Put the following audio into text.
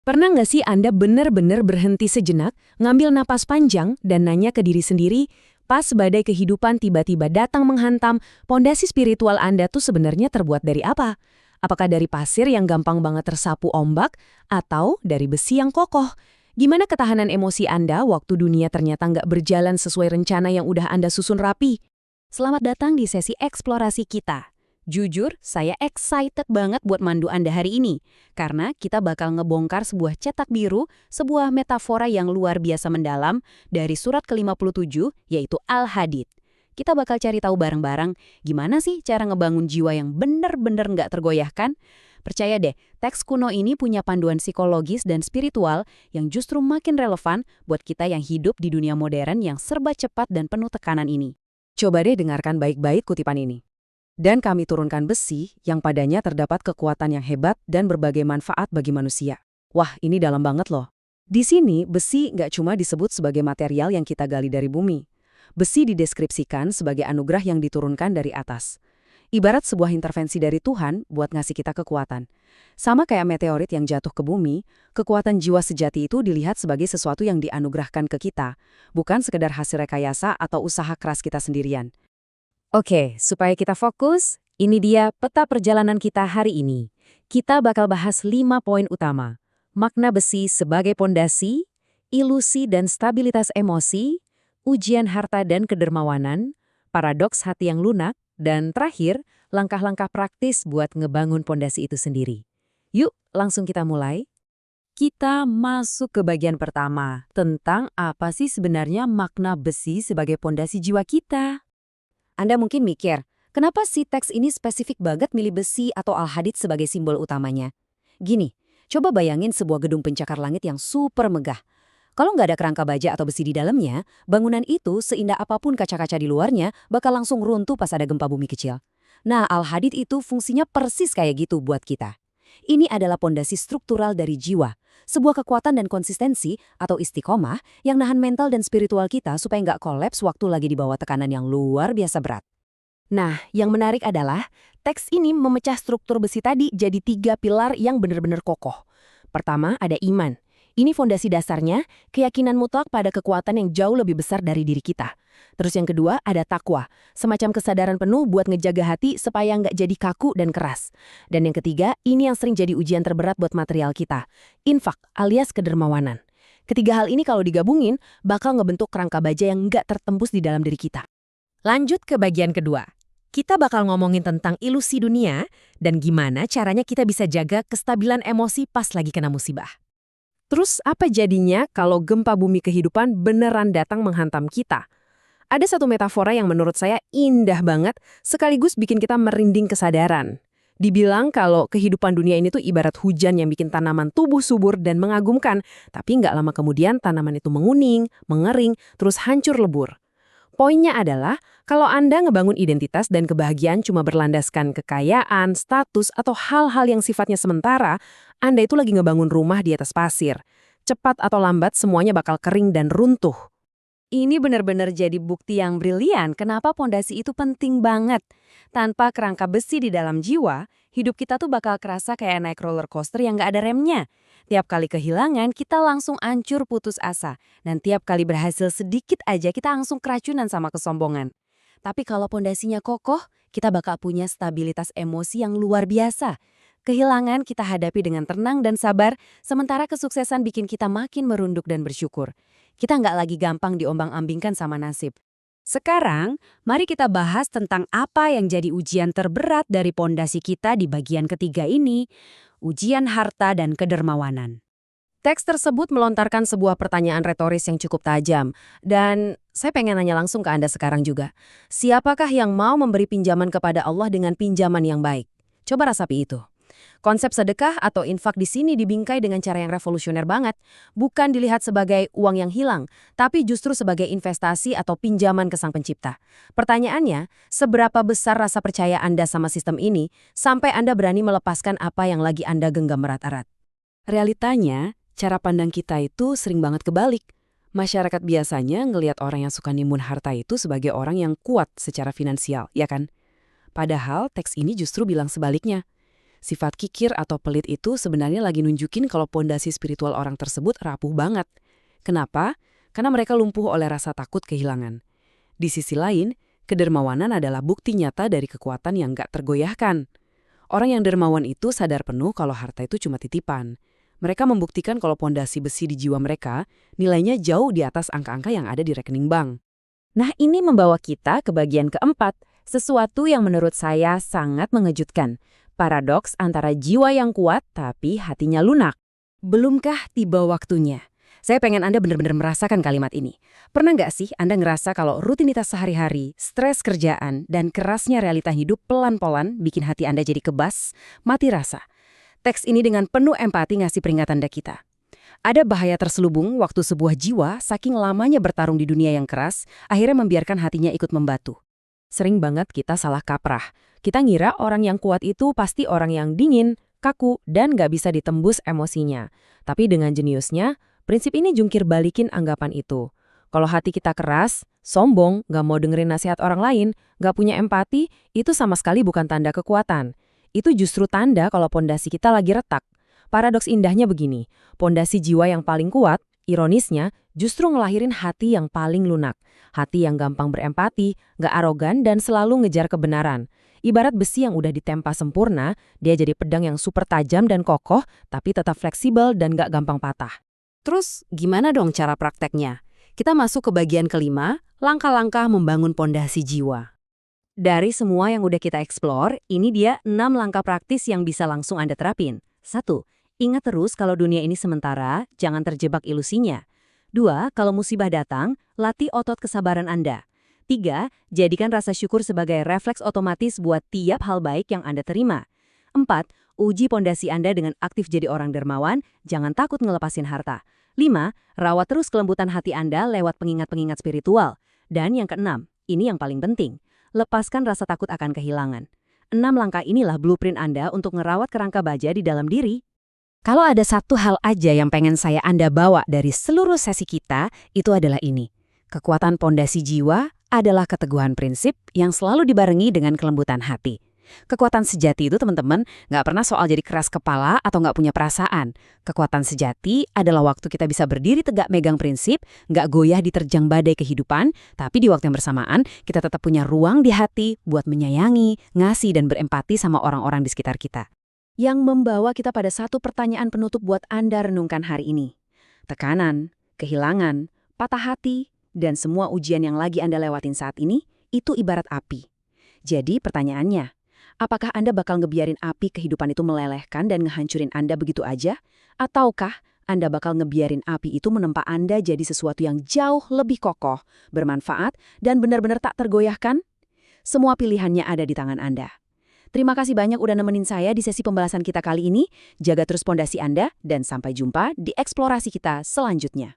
Pernah nggak sih Anda benar-benar berhenti sejenak, ngambil napas panjang, dan nanya ke diri sendiri, pas badai kehidupan tiba-tiba datang menghantam, pondasi spiritual Anda tuh sebenarnya terbuat dari apa? Apakah dari pasir yang gampang banget tersapu ombak, atau dari besi yang kokoh? Gimana ketahanan emosi Anda waktu dunia ternyata nggak berjalan sesuai rencana yang udah Anda susun rapi? Selamat datang di sesi eksplorasi kita. Jujur, saya excited banget buat mandu Anda hari ini. Karena kita bakal ngebongkar sebuah cetak biru, sebuah metafora yang luar biasa mendalam dari surat ke-57, yaitu Al-Hadid. Kita bakal cari tahu bareng-bareng gimana sih cara ngebangun jiwa yang bener-bener nggak tergoyahkan. Percaya deh, teks kuno ini punya panduan psikologis dan spiritual yang justru makin relevan buat kita yang hidup di dunia modern yang serba cepat dan penuh tekanan ini. Coba deh dengarkan baik-baik kutipan ini. Dan kami turunkan besi yang padanya terdapat kekuatan yang hebat dan berbagai manfaat bagi manusia. Wah, ini dalam banget loh. Di sini, besi nggak cuma disebut sebagai material yang kita gali dari bumi. Besi dideskripsikan sebagai anugerah yang diturunkan dari atas. Ibarat sebuah intervensi dari Tuhan buat ngasih kita kekuatan. Sama kayak meteorit yang jatuh ke bumi, kekuatan jiwa sejati itu dilihat sebagai sesuatu yang dianugerahkan ke kita, bukan sekedar hasil rekayasa atau usaha keras kita sendirian. Oke, supaya kita fokus, ini dia peta perjalanan kita hari ini. Kita bakal bahas 5 poin utama. Makna besi sebagai pondasi, ilusi dan stabilitas emosi, ujian harta dan kedermawanan, paradoks hati yang lunak, dan terakhir, langkah-langkah praktis buat ngebangun pondasi itu sendiri. Yuk, langsung kita mulai. Kita masuk ke bagian pertama, tentang apa sih sebenarnya makna besi sebagai pondasi jiwa kita. Anda mungkin mikir, kenapa sih teks ini spesifik banget milih besi atau Al-Hadid sebagai simbol utamanya? Gini, coba bayangin sebuah gedung pencakar langit yang super megah. Kalau nggak ada kerangka baja atau besi di dalamnya, bangunan itu seindah apapun kaca-kaca di luarnya bakal langsung runtuh pas ada gempa bumi kecil. Nah, Al-Hadid itu fungsinya persis kayak gitu buat kita. Ini adalah pondasi struktural dari jiwa, sebuah kekuatan dan konsistensi atau istiqomah yang nahan mental dan spiritual kita supaya nggak kolaps waktu lagi di bawah tekanan yang luar biasa berat. Nah, yang menarik adalah teks ini memecah struktur besi tadi jadi 3 pilar yang benar-benar kokoh. Pertama, ada iman. Ini fondasi dasarnya, keyakinan mutlak pada kekuatan yang jauh lebih besar dari diri kita. Terus yang kedua, ada takwa, semacam kesadaran penuh buat ngejaga hati supaya nggak jadi kaku dan keras. Dan yang ketiga, ini yang sering jadi ujian terberat buat material kita, infak alias kedermawanan. Ketiga hal ini kalau digabungin, bakal ngebentuk kerangka baja yang nggak tertembus di dalam diri kita. Lanjut ke bagian kedua. Kita bakal ngomongin tentang ilusi dunia dan gimana caranya kita bisa jaga kestabilan emosi pas lagi kena musibah. Terus apa jadinya kalau gempa bumi kehidupan beneran datang menghantam kita? Ada satu metafora yang menurut saya indah banget, sekaligus bikin kita merinding kesadaran. Dibilang kalau kehidupan dunia ini tuh ibarat hujan yang bikin tanaman tumbuh subur dan mengagumkan, tapi nggak lama kemudian tanaman itu menguning, mengering, terus hancur lebur. Poinnya adalah, kalau Anda ngebangun identitas dan kebahagiaan cuma berlandaskan kekayaan, status, atau hal-hal yang sifatnya sementara, Anda itu lagi ngebangun rumah di atas pasir. Cepat atau lambat semuanya bakal kering dan runtuh. Ini benar-benar jadi bukti yang brilian kenapa pondasi itu penting banget. Tanpa kerangka besi di dalam jiwa, hidup kita tuh bakal kerasa kayak naik roller coaster yang nggak ada remnya. Tiap kali kehilangan, kita langsung hancur putus asa. Dan tiap kali berhasil sedikit aja, kita langsung keracunan sama kesombongan. Tapi kalau pondasinya kokoh, kita bakal punya stabilitas emosi yang luar biasa. Kehilangan kita hadapi dengan tenang dan sabar, sementara kesuksesan bikin kita makin merunduk dan bersyukur. Kita nggak lagi gampang diombang-ambingkan sama nasib. Sekarang, mari kita bahas tentang apa yang jadi ujian terberat dari pondasi kita di bagian ketiga ini, ujian harta dan kedermawanan. Teks tersebut melontarkan sebuah pertanyaan retoris yang cukup tajam, dan saya pengen nanya langsung ke Anda sekarang juga. Siapakah yang mau memberi pinjaman kepada Allah dengan pinjaman yang baik? Coba rasapi itu. Konsep sedekah atau infak di sini dibingkai dengan cara yang revolusioner banget. Bukan dilihat sebagai uang yang hilang, tapi justru sebagai investasi atau pinjaman ke Sang Pencipta. Pertanyaannya, seberapa besar rasa percaya Anda sama sistem ini, sampai Anda berani melepaskan apa yang lagi Anda genggam erat-erat? Realitanya, cara pandang kita itu sering banget kebalik. Masyarakat biasanya ngelihat orang yang suka nimbun harta itu sebagai orang yang kuat secara finansial, ya kan? Padahal teks ini justru bilang sebaliknya. Sifat kikir atau pelit itu sebenarnya lagi nunjukin kalau pondasi spiritual orang tersebut rapuh banget. Kenapa? Karena mereka lumpuh oleh rasa takut kehilangan. Di sisi lain, kedermawanan adalah bukti nyata dari kekuatan yang gak tergoyahkan. Orang yang dermawan itu sadar penuh kalau harta itu cuma titipan. Mereka membuktikan kalau pondasi besi di jiwa mereka nilainya jauh di atas angka-angka yang ada di rekening bank. Nah, ini membawa kita ke bagian keempat, sesuatu yang menurut saya sangat mengejutkan. Paradoks antara jiwa yang kuat tapi hatinya lunak. Belumkah tiba waktunya? Saya pengen Anda benar-benar merasakan kalimat ini. Pernah nggak sih Anda ngerasa kalau rutinitas sehari-hari, stres kerjaan, dan kerasnya realita hidup pelan-pelan bikin hati Anda jadi kebas, mati rasa? Teks ini dengan penuh empati ngasih peringatan Anda kita. Ada bahaya terselubung waktu sebuah jiwa saking lamanya bertarung di dunia yang keras, akhirnya membiarkan hatinya ikut membatu. Sering banget kita salah kaprah. Kita ngira orang yang kuat itu pasti orang yang dingin, kaku, dan gak bisa ditembus emosinya. Tapi dengan jeniusnya, prinsip ini jungkir balikin anggapan itu. Kalau hati kita keras, sombong, gak mau dengerin nasihat orang lain, gak punya empati, itu sama sekali bukan tanda kekuatan. Itu justru tanda kalau pondasi kita lagi retak. Paradoks indahnya begini, pondasi jiwa yang paling kuat, ironisnya, justru ngelahirin hati yang paling lunak. Hati yang gampang berempati, gak arogan, dan selalu ngejar kebenaran. Ibarat besi yang udah ditempa sempurna, dia jadi pedang yang super tajam dan kokoh, tapi tetap fleksibel dan gak gampang patah. Terus, gimana dong cara prakteknya? Kita masuk ke bagian kelima, langkah-langkah membangun pondasi jiwa. Dari semua yang udah kita eksplor, ini dia 6 langkah praktis yang bisa langsung Anda terapin. 1. Ingat terus kalau dunia ini sementara, jangan terjebak ilusinya. 2. Kalau musibah datang, latih otot kesabaran Anda. 3. Jadikan rasa syukur sebagai refleks otomatis buat tiap hal baik yang Anda terima. 4. Uji pondasi Anda dengan aktif jadi orang dermawan, jangan takut ngelepasin harta. 5. Rawat terus kelembutan hati Anda lewat pengingat-pengingat spiritual. Dan yang keenam, ini yang paling penting, lepaskan rasa takut akan kehilangan. 6 langkah inilah blueprint Anda untuk ngerawat kerangka baja di dalam diri. Kalau ada satu hal aja yang pengen saya Anda bawa dari seluruh sesi kita, itu adalah ini. Kekuatan pondasi jiwa adalah keteguhan prinsip yang selalu dibarengi dengan kelembutan hati. Kekuatan sejati itu, teman-teman, nggak pernah soal jadi keras kepala atau nggak punya perasaan. Kekuatan sejati adalah waktu kita bisa berdiri tegak megang prinsip, nggak goyah diterjang badai kehidupan, tapi di waktu yang bersamaan kita tetap punya ruang di hati buat menyayangi, ngasih, dan berempati sama orang-orang di sekitar kita. Yang membawa kita pada satu pertanyaan penutup buat Anda renungkan hari ini. Tekanan, kehilangan, patah hati, dan semua ujian yang lagi Anda lewatin saat ini, itu ibarat api. Jadi pertanyaannya, apakah Anda bakal ngebiarin api kehidupan itu melelehkan dan ngehancurin Anda begitu aja? Ataukah Anda bakal ngebiarin api itu menempa Anda jadi sesuatu yang jauh lebih kokoh, bermanfaat, dan benar-benar tak tergoyahkan? Semua pilihannya ada di tangan Anda. Terima kasih banyak udah nemenin saya di sesi pembahasan kita kali ini. Jaga terus pondasi Anda, dan sampai jumpa di eksplorasi kita selanjutnya.